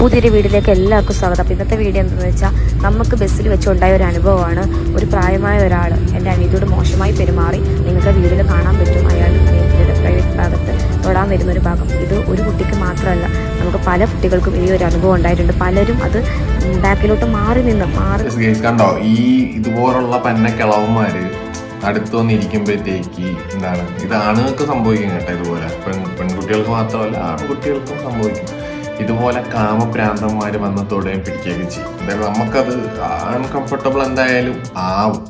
പുതിയൊരു വീഡിയോയിലേക്ക് എല്ലാവർക്കും സ്വാഗതം. അപ്പോൾ ഇന്നത്തെ വീഡിയോ എന്താണെന്ന് വെച്ചാൽ നമുക്ക് ബസ്സിൽ വെച്ചുണ്ടായ ഒരു അനുഭവമാണ്. ഒരു പ്രായമായ ഒരാൾ എൻ്റെ അനിയത്തിയോട് മോശമായി പെരുമാറി. നിങ്ങൾക്ക് വീഡിയോയിൽ കാണാൻ പറ്റും. അയാൾ അനിയത്തിയുടെ പ്രൈവറ്റ് ഭാഗത്ത് തൊടാൻ വരുന്നൊരു ഭാഗം. ഇത് ഒരു കുട്ടിക്ക് മാത്രമല്ല, നമുക്ക് പല കുട്ടികൾക്കും ഈ ഒരു അനുഭവം ഉണ്ടായിട്ടുണ്ട്. പലരും അത് ബാക്കിലോട്ട് മാറി കണ്ടോ. ഈ ഇതുപോലുള്ള പന്നക്കിളവന്മാര് അടുത്ത് വന്നിരിക്കുമ്പോഴത്തേക്ക് എന്താണ് ഇത് ആണുങ്ങൾക്ക് സംഭവിക്കും കേട്ടോ. ഇതുപോലെ പെൺകുട്ടികൾക്ക് മാത്രമല്ല ആൺകുട്ടികൾക്കും സംഭവിക്കും. ഇതുപോലെ കാമപ്രാന്തന്മാര് വന്ന് തൊടുകയും പിടിക്കുകയൊക്കെ ചെയ്യും. എന്തായാലും നമുക്കത് അൺകംഫർട്ടബിൾ എന്തായാലും ആവും.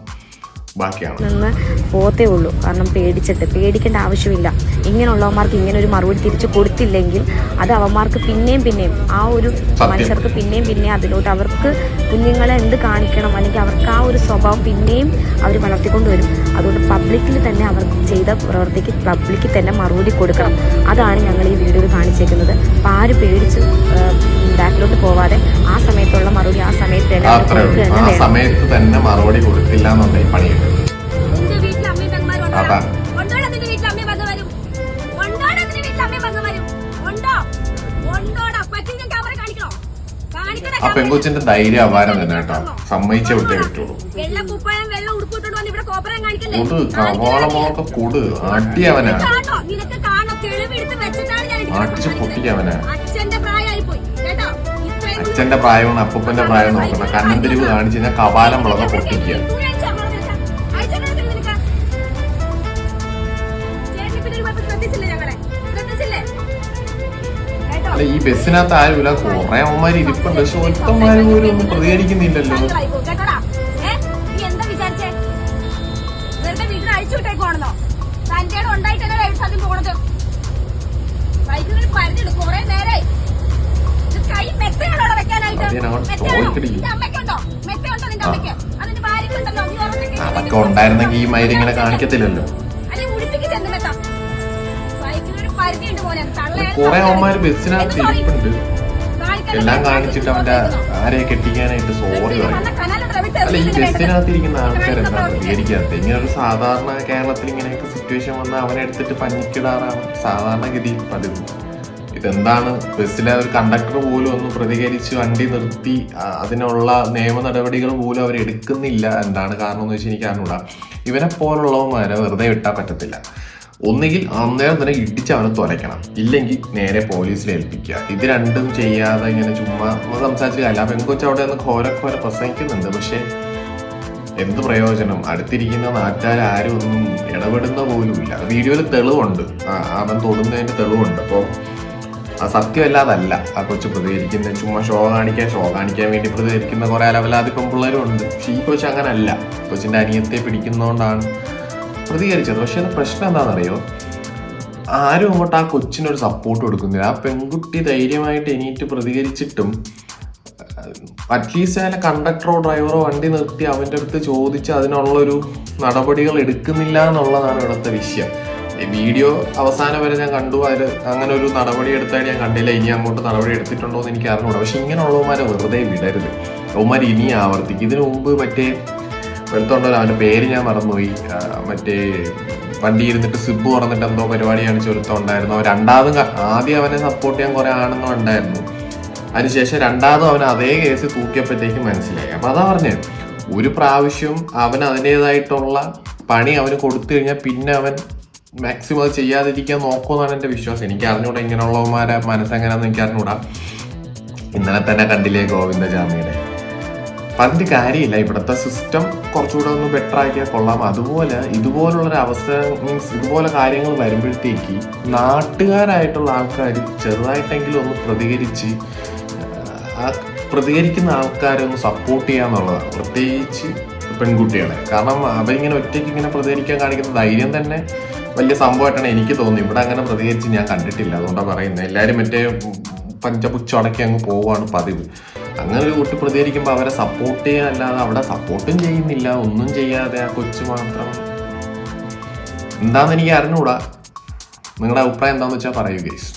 ബാക്കിയാണ് നിന്ന് പോത്തേ ഉള്ളൂ. കാരണം പേടിക്കേണ്ട ആവശ്യമില്ല. ഇങ്ങനെയുള്ളവന്മാർക്ക് ഇങ്ങനെ ഒരു മറുപടി തിരിച്ചു കൊടുത്തില്ലെങ്കിൽ അത് അവന്മാർക്ക് പിന്നെയും ആ ഒരു മനുഷ്യർക്ക് പിന്നെയും അതിലോട്ട് അവർക്ക് കുഞ്ഞുങ്ങളെ എന്ത് കാണിക്കണം, അല്ലെങ്കിൽ അവർക്ക് ആ ഒരു സ്വഭാവം പിന്നെയും അവർ വളർത്തിക്കൊണ്ട് വരും. അതുകൊണ്ട് പബ്ലിക്കിൽ തന്നെ അവർ ചെയ്ത പ്രവൃത്തിക്ക് പബ്ലിക്കിൽ തന്നെ മറുപടി കൊടുക്കണം. അതാണ് ഞങ്ങൾ ഈ വീഡിയോയിൽ കാണിച്ചേക്കുന്നത്. അപ്പം ആര് പേടിച്ച് ബാക്കിലോട്ട് പോവാതെ ആ സമയത്തുള്ള മറുപടി ആ സമയത്ത് തന്നെ മറുപടി കൊടുത്തില്ല എന്നുണ്ടെങ്കിൽ പണിയുണ്ട്. ആ പെങ്കൊച്ചിന്റെ ധൈര്യം അപാരം തന്നെ കേട്ടോ. സമ്മതിച്ചേ വിട്ടേ പറ്റുള്ളൂ. കൊട് കവാളമൊക്കെ കൊട് അടി അവനാ, അടിച്ച് പൊട്ടിക്കവനാ. അച്ഛന്റെ പ്രായവും അപ്പൂപ്പന്റെ പ്രായം നോക്കണം. കണ്ണന്തിരിവ് കാണിച്ചു കഴിഞ്ഞാൽ കപാലം മുളക പൊട്ടിക്കുക. അല്ല, ഈ ബസ്സിനകത്ത് ആരുമില്ല. കുറെ അമ്മമാര് ഇരിപ്പുണ്ട്, പക്ഷെ ഒറ്റമാര് പോലും ഒന്നും പ്രതികരിക്കുന്നില്ലല്ലോ. അതൊക്കെ ഉണ്ടായിരുന്നെങ്കിൽ ഈ മയില് ഇങ്ങനെ കാണിക്കത്തില്ലല്ലോ. കുറെ അമ്മമാര് ബസ്സിനകത്ത് ഇരിപ്പുണ്ട്, എല്ലാം കാണിച്ചിട്ട് അവന്റെ ആരെയെ കെട്ടിക്കാനായിട്ട് സോറി പറയും. അല്ല, ഈ ബസ്സിനകത്ത് ഇരിക്കുന്ന ആൾക്കാരെന്താ പ്രതികരിക്കാത്ത? ഇങ്ങനെ ഒരു സാധാരണ കേരളത്തിൽ ഇങ്ങനെയൊക്കെ സിറ്റുവേഷൻ വന്നാൽ അവനെ എടുത്തിട്ട് പഞ്ഞിക്കിടാറാണ് സാധാരണഗതിയിൽ പതിവ്. ഇതെന്താണ്, ബസ്സിലെ ഒരു കണ്ടക്ടർ പോലും ഒന്ന് പ്രതികരിച്ച് വണ്ടി നിർത്തി അതിനുള്ള നിയമ നടപടികൾ പോലും അവർ എടുക്കുന്നില്ല. എന്താണ് കാരണം എന്ന് വെച്ചാൽ എനിക്ക് അറിഞ്ഞൂടാ. ഇവനെ പോലുള്ളവന്മാരെ വെറുതെ വിട്ടാൽ പറ്റത്തില്ല. ഒന്നുകിൽ അന്നേരം തന്നെ ഇടിച്ച് അവനെ തുലയ്ക്കണം, ഇല്ലെങ്കിൽ നേരെ പോലീസിൽ ഏൽപ്പിക്കുക. ഇത് രണ്ടും ചെയ്യാതെ ഇങ്ങനെ ചുമ്മാ സംസാരിച്ചിട്ട് കാര്യമില്ല. പെൺകൊച്ച് അവിടെ നിന്ന് ഘോര പ്രസംഗിക്കുന്നുണ്ട്, പക്ഷെ എന്ത് പ്രയോജനം? അടുത്തിരിക്കുന്ന നാട്ടുകാർ ആരും ഒന്നും ഇടപെടുന്ന പോലും ഇല്ല. വീഡിയോയിൽ തെളിവുണ്ട്, അവൻ തൊടുന്നതിന്റെ തെളിവുണ്ട്. അപ്പോൾ ആ സത്യമല്ലാതല്ല ആ കൊച്ചു പ്രതികരിക്കുന്നത്. ചുമ്മാ ഷോ കാണിക്കാൻ വേണ്ടി പ്രതികരിക്കുന്ന കുറെ അലവലാതി പെൺപിള്ളേരും ഉണ്ട്. പക്ഷെ ഈ കൊച്ചു അങ്ങനെ അല്ല. കൊച്ചിന്റെ അനിയത്തെ പിടിക്കുന്നതുകൊണ്ടാണ് പ്രതികരിച്ചത്. പക്ഷെ അത് പ്രശ്നം എന്താണെന്നറിയോ, ആരും അങ്ങോട്ട് ആ കൊച്ചിനൊരു സപ്പോർട്ട് കൊടുക്കുന്നില്ല. ആ പെൺകുട്ടി ധൈര്യമായിട്ട് എണീറ്റ് പ്രതികരിച്ചിട്ടും അറ്റ്ലീസ്റ്റ് അതിലെ കണ്ടക്ടറോ ഡ്രൈവറോ വണ്ടി നിർത്തി അവൻ്റെ അടുത്ത് ചോദിച്ച് അതിനുള്ളൊരു നടപടികൾ എടുക്കുന്നില്ല എന്നുള്ളതാണ് ഇവിടുത്തെ വിഷയം. ഈ വീഡിയോ അവസാനം വരെ ഞാൻ കണ്ടു, അതിൽ അങ്ങനെ ഒരു നടപടി എടുത്തായിട്ട് ഞാൻ കണ്ടില്ല. ഇനി അങ്ങോട്ട് നടപടി എടുത്തിട്ടുണ്ടോ എന്ന് എനിക്ക് അറിഞ്ഞൂടാ. പക്ഷെ ഇങ്ങനെയുള്ളവന്മാരെ വെറുതെ വിടരുത്. അവന്മാർ ഇനി ആവർത്തിക്കും. ഇതിനു മുമ്പ് മറ്റേ വെളുത്തോണ്ടല്ലോ, അവൻ്റെ പേര് ഞാൻ മറന്നുപോയി, മറ്റേ വണ്ടി ഇരുന്നിട്ട് സിബ് തുറന്നിട്ട് എന്തോ പരിപാടി കാണിച്ച് ഒരുത്തമുണ്ടായിരുന്നു. ആദ്യം അവനെ സപ്പോർട്ട് ചെയ്യാൻ കുറെ ആണെന്നും ഉണ്ടായിരുന്നു. അതിനുശേഷം രണ്ടാമതും അവൻ അതേ കേസ് തൂക്കിയപ്പോഴത്തേക്കും മനസ്സിലായി. അപ്പൊ അതാ പറഞ്ഞത്, ഒരു പ്രാവശ്യം അവൻ അതിൻ്റെതായിട്ടുള്ള പണി അവന് കൊടുത്തു കഴിഞ്ഞാൽ പിന്നെ അവൻ മാക്സിമം അത് ചെയ്യാതിരിക്കാൻ നോക്കുമെന്നാണ് എൻ്റെ വിശ്വാസം. എനിക്ക് അറിഞ്ഞൂടാ ഇങ്ങനെയുള്ളവന്മാരെ മനസ്സെങ്ങനെയാണെന്ന് എനിക്ക് അറിഞ്ഞൂടാ. ഇന്നലെ തന്നെ കണ്ടില്ലേ ഗോവിന്ദചാമിയുടെ. അതിൻ്റെ കാര്യമില്ല, ഇവിടുത്തെ സിസ്റ്റം കുറച്ചുകൂടെ ഒന്ന് ബെറ്റർ ആക്കിയാൽ കൊള്ളാം. അതുപോലെ ഇതുപോലുള്ളൊരു അവസ്ഥ മീൻസ് ഇതുപോലെ കാര്യങ്ങൾ വരുമ്പോഴത്തേക്ക് നാട്ടുകാരായിട്ടുള്ള ആൾക്കാർ ചെറുതായിട്ടെങ്കിലും ഒന്ന് പ്രതികരിച്ച് ആ പ്രതികരിക്കുന്ന ആൾക്കാരെ ഒന്ന് സപ്പോർട്ട് ചെയ്യാന്നുള്ളതാണ്, പ്രത്യേകിച്ച് പെൺകുട്ടികളെ. കാരണം അവരിങ്ങനെ ഒറ്റയ്ക്ക് ഇങ്ങനെ പ്രതികരിക്കാൻ കാണിക്കുന്ന ധൈര്യം തന്നെ വലിയ സംഭവമായിട്ടാണ് എനിക്ക് തോന്നുന്നത്. ഇവിടെ അങ്ങനെ പ്രതികരിച്ച് ഞാൻ കണ്ടിട്ടില്ല. അതുകൊണ്ടാണ് പറയുന്നത്. എല്ലാവരും മറ്റേ പഞ്ചപുച്ചടക്കി അങ്ങ് പോവുകയാണ് പതിവ്. അങ്ങനെ ഒരു കുട്ടി പ്രതികരിക്കുമ്പോൾ അവരെ സപ്പോർട്ട് ചെയ്യാൻ അല്ലാതെ അവിടെ സപ്പോർട്ടും ചെയ്യുന്നില്ല, ഒന്നും ചെയ്യാതെ ആ കൊച്ചു മാത്രം എന്താണെന്ന് എനിക്ക് അറിഞ്ഞുകൂടാ. നിങ്ങളുടെ അഭിപ്രായം എന്താണെന്ന് വെച്ചാൽ പറയൂ ഗൈസ്.